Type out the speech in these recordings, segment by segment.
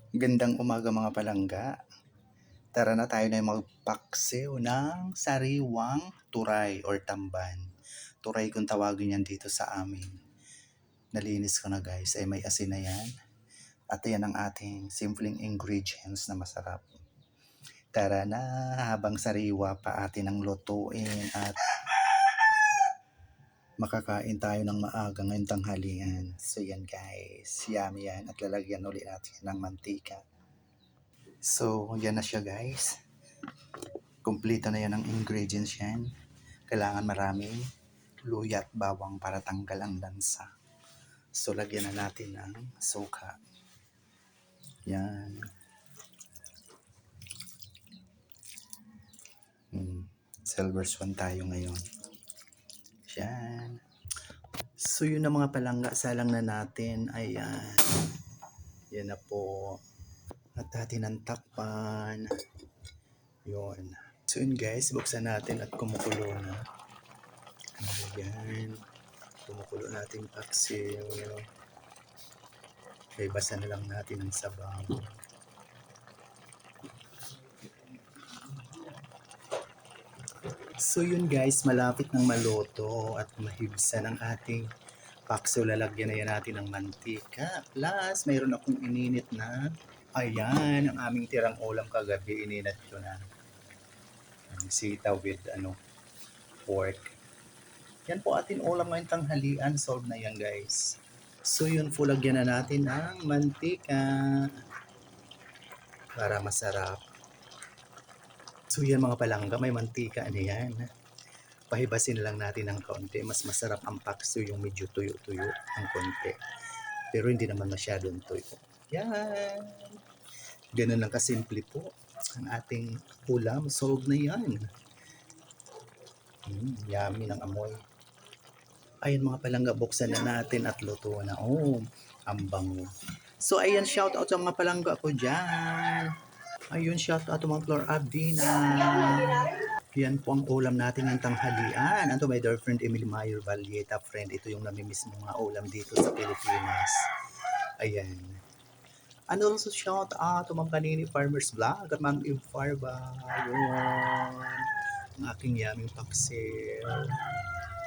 Gandang umaga mga palangga. Tara na tayo na magpaksiw ng sariwang turay or tamban. Turay kung tawagin yan dito sa amin. Nalinis ko na guys, ay may asin na yan. At yan ang ating simpleng ingredients na masarap. Tara na, habang sariwa pa atin ang lutuin at makakain tayo ng maaga ngayong tanghalian. So yan guys, yummy yan at lalagyan ulit natin ng mantika. So yan na siya guys. Kumpleto na yan ang ingredients yan. Kailangan maraming luya at bawang para tanggal ang lansa. So lagyan na natin ng suka. Yan. Silver swan tayo ngayon. Yan. So yun na mga palangga, salang na natin. Ayan. Yan na po. At natin ang takpan. Yun. So yun guys, buksan natin at kumukulo na. Ayan. Kumukulo natin paksiw. Okay, basa na lang natin ang sabaw. So yun guys, malapit ng maluto at mahibsa ng ating paksiw. Lalagyan na yan natin ng mantika. Plus, mayroon akong ininit na, ayan, ang aming tirang ulam kagabi. Ininit ko na. Sitaw with pork. Yan po ating ulam ngayong tanghalian. Solve na yan guys. So yun po, lagyan na natin ng mantika para masarap. So yan mga palangga, may mantika na yan. Pahibasin lang natin ng kaunti. Mas masarap ang paksiw yung medyo tuyo-tuyo ang konti. Pero hindi naman masyadong tuyo. Yan. Ganun lang kasimple po ang ating ulam. Solve na yan. Yummy ng amoy. Ayun mga palangga, buksan na natin at luto na. Oh, ang bango. So ayan, shout out sa mga palangga ko dyan. Ayun, shout out to mga Flor Abdina. Yan po ang ulam natin ng tanghalian. Ito my dear friend Emily Mayer Valleta, friend. Ito yung namimiss mga ulam dito sa Pilipinas. Ayan. And also shout out to Ma'am Panini Farmers Vlog at Ma'am Eve Farba. Yun. Ang aking yaming paksiw.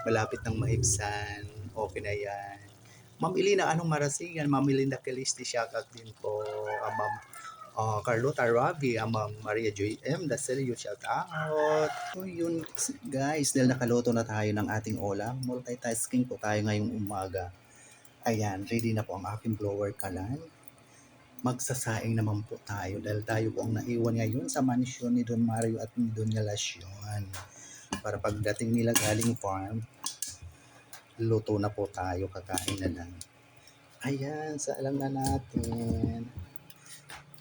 Malapit ng mahibsan. Okay na yan. Ma'am Elina, anong marasingan? Ma'am Melinda Calisti, shout out din po. Ma'am Carlota Ravi, Ma'am Maria Joy M. Dacelio, shout out. So yun guys, dahil nakaluto na tayo ng ating ulam, multitasking po tayo ngayong umaga. Ayan, ready na po ang aking blower kalan. Magsasaing naman po tayo dahil tayo po ang naiwan ngayon sa mansyon ni Don Mario at ni Don Galacion. Para pagdating nila galing farm, luto na po tayo, kakain na lang. Ayan, saalang na natin.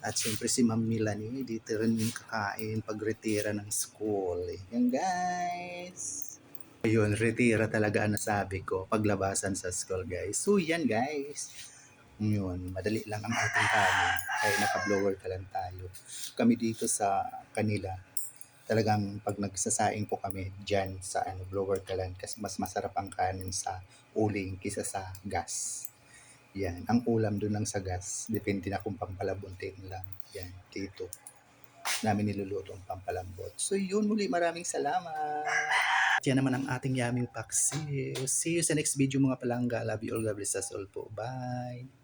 At syempre si Ma'am Melanie, dito rin yung kakain pag-retira ng school. Yan guys. Ayun, retira talaga ang nasabi ko. Paglabasan sa school guys. So yan guys. Yun, madali lang ang ating kanin. Kaya naka-blower ka lang tayo. Kami dito sa kanila. Talagang pag nagsasaing po kami dyan sa blower ka lang. Kasi mas masarap ang kanin sa uling kisa sa gas. Yan, ang ulam doon lang sa gas. Depende na kung pampalabuntin lang. Yan, dito. Namin niluluto ang pampalambot. So yun, muli maraming salamat. Yan naman ang ating yaming paksiw. See you sa next video mga palangga. Love you all. God bless us all po. Bye.